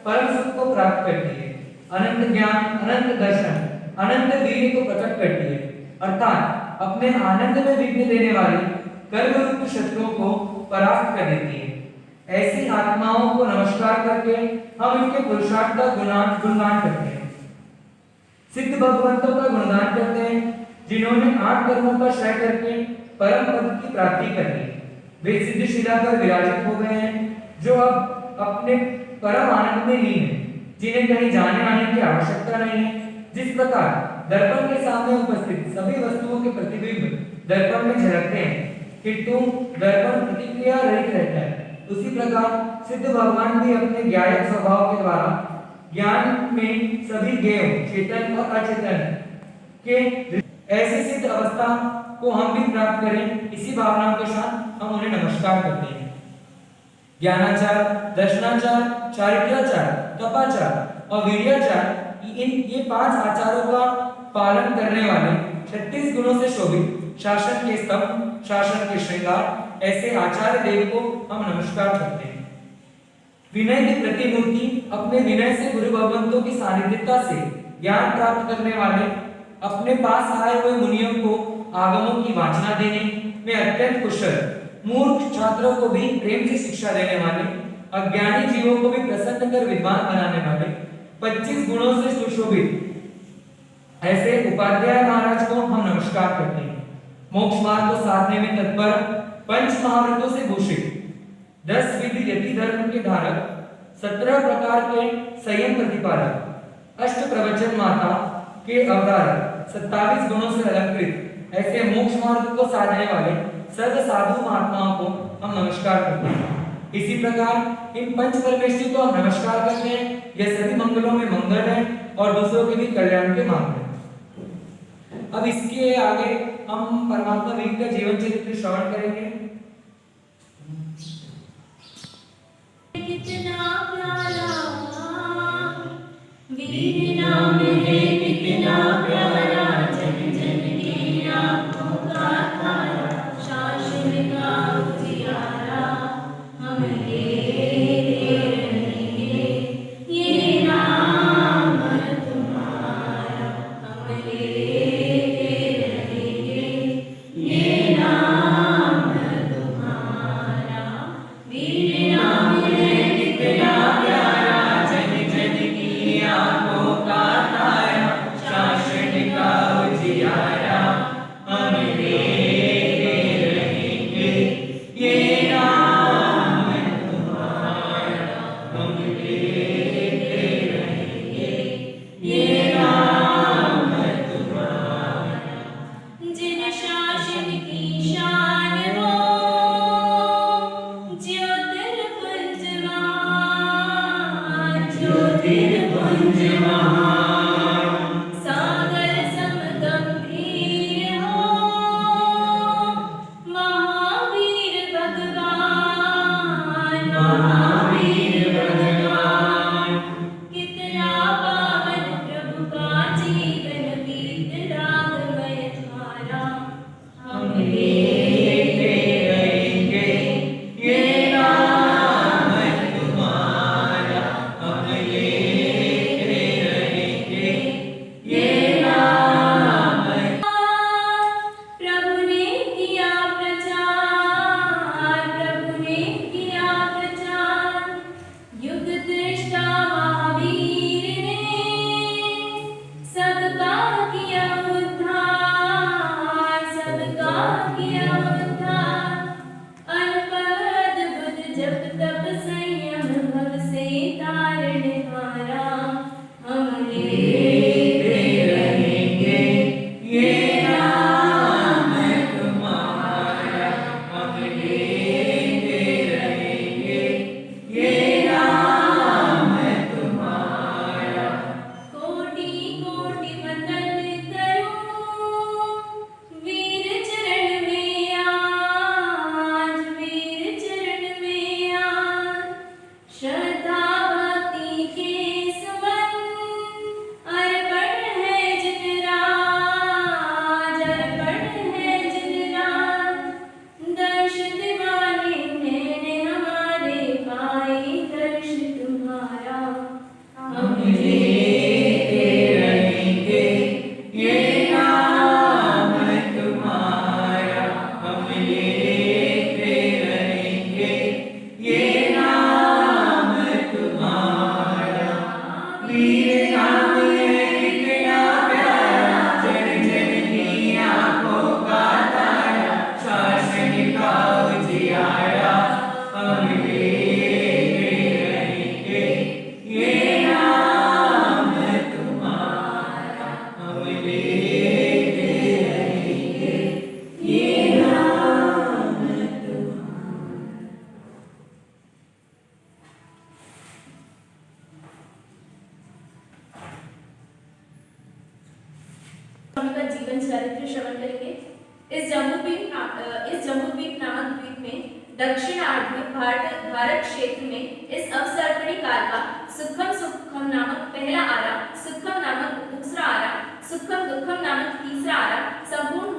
परम सुख को प्राप्त करती है, अनंत ज्ञान, अनंत दर्शन, अनंत वीर्य को प्रकट करती है, अर्थात अपने आनंद में विघ्न देने वाले कर्म रूप शत्रुओं को परास्त कर देती है। ऐसी आत्माओं को नमस्कार करके हम इनके पुरुषार्थ का गुणगान करते हैं। सिद्ध भगवंतों का गुणगान करते हैं जिन्होंने 8 कर्मों का क्षय करके परम पद की प्राप्ति कर ली। वे सिद्ध शिला पर विराजित हो गए हैं जो अब अपने परम आनंद में लीन है, जिन्हें कहीं जाने आने की आवश्यकता नहीं है। जिस प्रकार दर्पण के सामने उपस्थित सभी वस्तुओं के प्रतिबिंब दर्पण में झलकते हैं किंतु दर्पण प्रतिक्रिया रहित रहता है, उसी प्रकार सिद्ध भगवान भी अपने ज्ञायक स्वभाव के द्वारा ज्ञान में सभी ज्ञेय, चेतन और अचेतन के ऐसी सिद्ध अवस्था को हम भी प्राप्त करें, इसी भावना के साथ हम उन्हें नमस्कार करते हैं। ज्ञानाचार, दर्शनाचार, चारित्र्याचार, तपाचार और वीर्याचार, ये 5 आचारों का पालन करने वाले 36 गुणों से शोभित शासन के स्तंभ, शासन के श्रृंगार, ऐसे आचार्य देव को हम नमस्कार करते हैं। विनय की प्रतिमूर्ति अपने विनय से गुरु भगवंतों की सानिध्यता से ज्ञान प्राप्त करने वाले, अपने पास आए हुए मुनियों को आगमों की वाचना देने में अत्यंत कुशल, मूर्ख छात्रों को भी प्रेम से शिक्षा देने वाले, अज्ञानी जीवों को भी प्रसन्न कर विद्वान बनाने वाले, 25 गुणों से सुशोभित ऐसे उपाध्याय महाराज को हम नमस्कार करते हैं। मोक्ष मार्ग को साधने में तत्पर, पंच महाव्रतों से भूषित, 10 विधि यति धर्म के धारक, 17 प्रकार के संयम प्रतिपालक, अष्ट प्रवचन माता के अवतारक, 27 गुणों से अलंकृत ऐसे मोक्ष मार्ग को साधने वाले सर्व साधु महात्माओं को हम नमस्कार करते हैं। इसी प्रकार इन पंच परमेश्वरी को हम नमस्कार करते हैं। यह सभी मंगलों में मंगल है और दूसरों के भी कल्याण के मार्ग है। अब इसके आगे हम परमात्मा वीर का जीवन चरित्र श्रवण करेंगे। कितना प्यारा वीर नाम है, कितना प्यारा, जन जन की आंखों का तारा, शासन का उजियारा, हम लेते रहेंगे ये नाम तुम्हारा, हम लेते रहेंगे ये नाम तुम्हारा। वीर नाम है कितना प्यारा, जन जन की आंखों का तारा, शासन का उजियारा, हम लेते रहेंगे ये नाम तुम्हारा, हम लेते रहेंगे ये नाम तुम्हारा। जिन शासन की शान हो ज्योतिर्पुंज महान, ज्योतिर्पुंज महान, सागर सम गंभीर हो महावीर भगवान, महावीर भगवान। कितना पावन प्रभु का जीवन, बीत रागमय धारा, हम लेते रहेंगे ये नाम तुम्हारा, हम लेते रहेंगे ये नाम। प्रभु ने किया प्रचार, प्रभु ने किया प्रचार, युग दृष्टा महावीर ने सबका किया उद्धार, सबका किया उद्धार। अनपढ़ अद्भुत जप तप संयम भव से तारण हारा, हम लेते रहेंगे ये नाम तुम्हारा, हम लेते रहेंगे ये नाम तुम्हारा। कोटि कोटि वंदन करूं वीर चरण में आज, वीर चरण में आज। श्रद्धा भक्ति स्वामी का जीवन चरित्र श्रवण करेंगे। इस जम्बूद्वीप नामक द्वीप में दक्षिणार्ध में भारत क्षेत्र में इस अवसर्पिणी काल का सुखम नामक पहला आरा, सुखम नामक दूसरा आरा, सुखम दुखम नामक तीसरा आरा संपूर्ण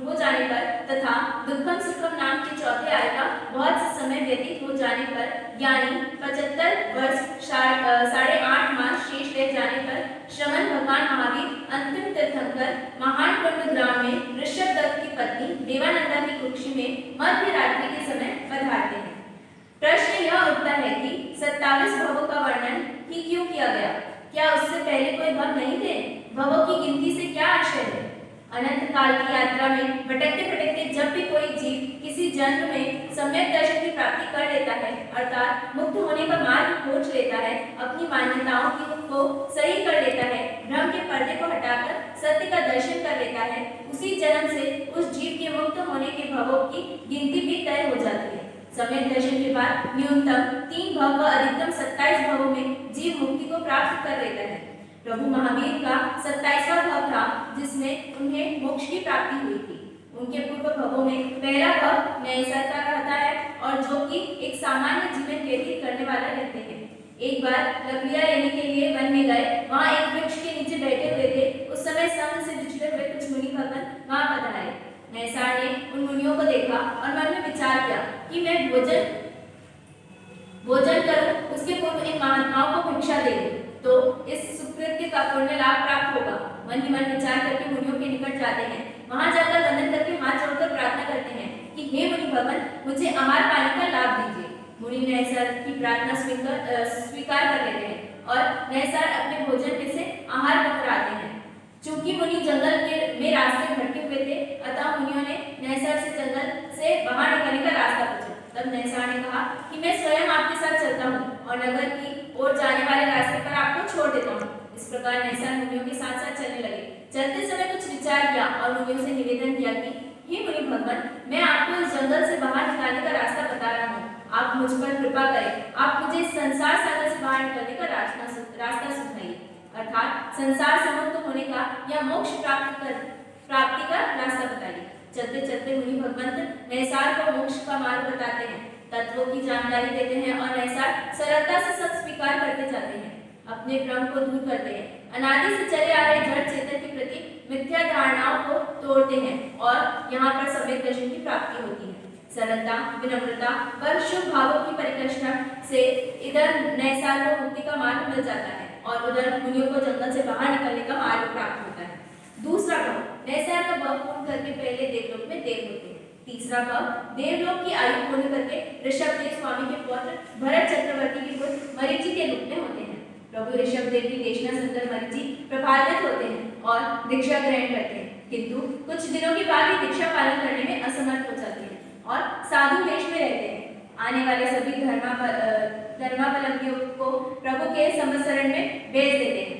हो जाने पर तथा दुखम सुखम नाम के चौथे आरे का बहुत से समय व्यतीत हो जाने पर यानी 75 वर्ष 8.5 मास शेष रह जाने पर श्रमण भगवान महावीर अंतिम तीर्थंकर महान कुंड ग्राम में ऋषभ दत्त की पत्नी देवानंदा की कुक्षी में मध्य रात्रि के समय पधारते हैं। प्रश्न यह उठता है कि 27 भवों का वर्णन ही क्यों किया गया? क्या उससे पहले कोई भव नहीं थे? भवों की गिनती से क्या आशय है? अनंत काल की यात्रा में भटकते भटकते जब भी कोई जीव किसी जन्म में सम्यक दर्शन की प्राप्ति कर लेता है अर्थात मुक्त होने का मार्ग खोज लेता है, अपनी मान्यताओं को सही कर लेता है, भ्रम के पर्दे को हटाकर सत्य का दर्शन कर लेता है, उसी जन्म से उस जीव के मुक्त होने के भवों की गिनती भी तय हो जाती है। सम्यक दर्शन के बाद न्यूनतम 3 भव व अधिकतम 27 भवों में जीव मुक्ति को प्राप्त कर लेता है। प्रभु महावीर का 27वां भव था जिसमें उन्हें मोक्ष की प्राप्ति हुई थी। उनके पूर्व भवों में पहला भव नैसर का रहता है और जो कि एक सामान्य जीवन व्यतीत करने वाला रहते हैं। एक बार लकड़ियां लेने के लिए वन में गए, वहां एक वृक्ष के नीचे बैठे हुए थे। उस समय संग से बिछड़े हुए कुछ मुनि भगवान वहां पधारे। नैसार ने उन मुनियों को देखा और मन में विचार किया कि मैं भोजन करूं, उसके पूर्व इन महात्माओं को भिक्षा दे दूं तो इस सुकृत्य का पुण्य लाभ प्राप्त होगा। मन ही मन विचार करके मुनियों के निकट जाते हैं। वहां जाकर वंदन करके हाथ जोड़कर प्रार्थना करते हैं कि हे मुनि भगवान, मुझे आहार पानी का लाभ दीजिए। मुनि नैसार की प्रार्थना स्वीकार कर लेते हैं और नैसार अपने भोजन में से आहार पकड़ाते हैं। चूंकि मुनि जंगल में रास्ते भटके हुए थे अतः मुनियों ने नैसार से जंगल से बाहर निकलने का रास्ता पूछा। तब नैसार ने कहा कि मैं स्वयं आपके साथ चलता हूँ और नगर की ओर जाने वाले रास्ते पर आपको छोड़ देता हूँ। इस प्रकार नैसार मुनियों के साथ साथ चलने लगे। चलते समय कुछ विचार किया और मुनियों से निवेदन किया कि हे मुनि भगवान, मैं आपको इस जंगल से बाहर निकालने का रास्ता बता रहा हूँ, आप मुझ पर कृपा करें, आप मुझे संसार सागर से बाहर निकलने का रास्ता सुझाइए, अर्थात संसार से मुक्त होने का या मोक्ष प्राप्ति का रास्ता बताइए। चलते चलते मुनि भगवंत नैसार को मोक्ष का मार्ग बताते हैं, तत्वों की जानकारी देते हैं और नैसार सरलता से सब स्वीकार करते जाते हैं, अपने भ्रम को दूर करते हैं, अनादि से चले आ रहे जड़ चेतन के प्रति मिथ्या धारणाओं को तोड़ते हैं और यहाँ पर सम्यक दर्शन की प्राप्ति होती है। सरलता, विनम्रता व शुभ भावों की परिकृष्टा से इधर नैसार को मुक्ति का मार्ग मिल जाता है और उधर मुनियों को जंगल से बाहर निकलने का मार्ग प्राप्त होता है। दूसरा भाव, नैसार का भाव पूर्ण करके पहले देवलोक में देव होते हैं। तीसरा भाव, देवलोक की आयु पूर्ण करके ऋषभदेव स्वामी के पुत्र भरत चक्रवर्ती के पुत्र मरीचि के रूप में होते हैं। प्रभु ऋषभदेव की देशना सुनकर मरीचि प्रभावित होते हैं और दीक्षा ग्रहण करते हैं, किंतु कुछ दिनों के बाद ही दीक्षा पालन करने में असमर्थ हो जाते हैं और साधु वेश में रहते हैं। आने वाले सभी धर्मावलंबियों को प्रभु के संवत्सरण में भेज देते हैं।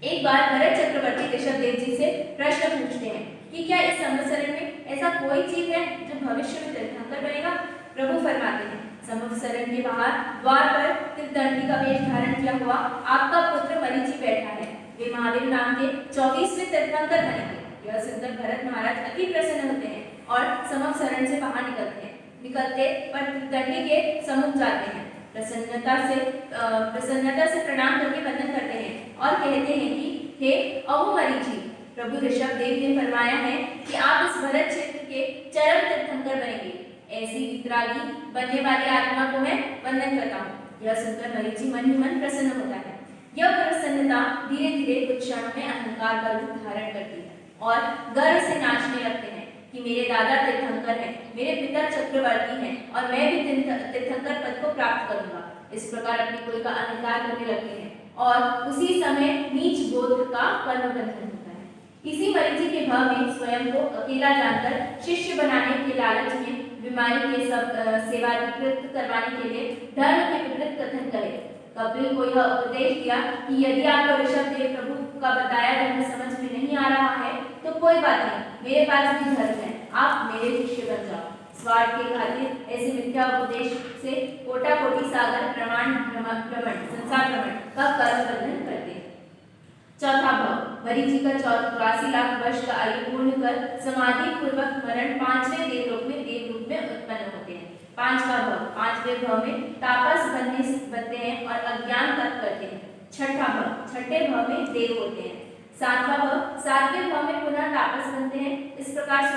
एक बार भरत चक्रवर्ती ऋषभदेव जी से प्रश्न पूछते हैं कि क्या इस संवत्सरण में ऐसा कोई जीव है जो भविष्य में तीर्थंकर बनेगा? प्रभु फरमाते हैं, संवत्सरण के बाहर द्वार पर त्रिदंडी का वेश धारण किया हुआ आपका पुत्र मरीचि बैठा है, वे महावीर नाम के 24वें तीर्थंकर बनेंगे। यह सुनकर भरत महाराज अति प्रसन्न होते हैं और संवत्सरण से बाहर निकलते पर त्रिदंडी के सम्मुख जाते हैं, प्रसन्नता से प्रणाम करके वंदन करते हैं और कहते हैं कि हे अहो मरीचि, प्रभु ऋषभदेव ने फरमाया है कि आप इस भरत क्षेत्र के चरम तीर्थंकर बनेंगे। ऐसी वितरागी बनने वाली आत्मा को मैं वंदन करता हूँ। यह सुनकर मरीचि मन ही मन प्रसन्न होता है। यह प्रसन्नता धीरे धीरे कुछ क्षणों में अहंकार का रूप धारण करती है और गर्व से नाचने लगते हैं कि मेरे दादा तीर्थंकर हैं, मेरे पिता चक्रवर्ती हैं और मैं भी तीर्थंकर पद को प्राप्त करूंगा। इस प्रकार अपने कुल का अहंकार करने लगते हैं और उसी समय नीच बोध का कर्मबंधन होता है। इसी मरीचि के भाव में स्वयं को अकेला जानकर शिष्य बनाने के लालच में बीमारी के सब सेवाधिकृत करवाने के लिए धर्म के विपरीत कथन करे। कपिल को यह उपदेश दिया कि यदि आपको ऋषभदेव प्रभु का बताया धर्म समझ में नहीं आ रहा है तो कोई बात नहीं, मेरे पास भी धर्म है, आप मेरे शिष्य बन जाओ। स्वार्थ के खातिर ऐसे मिथ्या उपदेश से कोटा कोटि सागर संसार भ्रमण का कर्म बंधन करते हैं। चौथा भाव, मरीचि का 84 लाख वर्ष का आयु पूर्ण कर समाधि पूर्वक मरण 5वें देवलोक में देव रूप में उत्पन्न होते हैं। 5वां भाव, 5वें भाव में तापस बनते हैं और अज्ञान तप करते हैं। 6ठा भाव, 6ठे भाव में देव होते हैं। 7वां भाव, 7वें भाव में पुनः तापस बनते हैं। इस प्रकार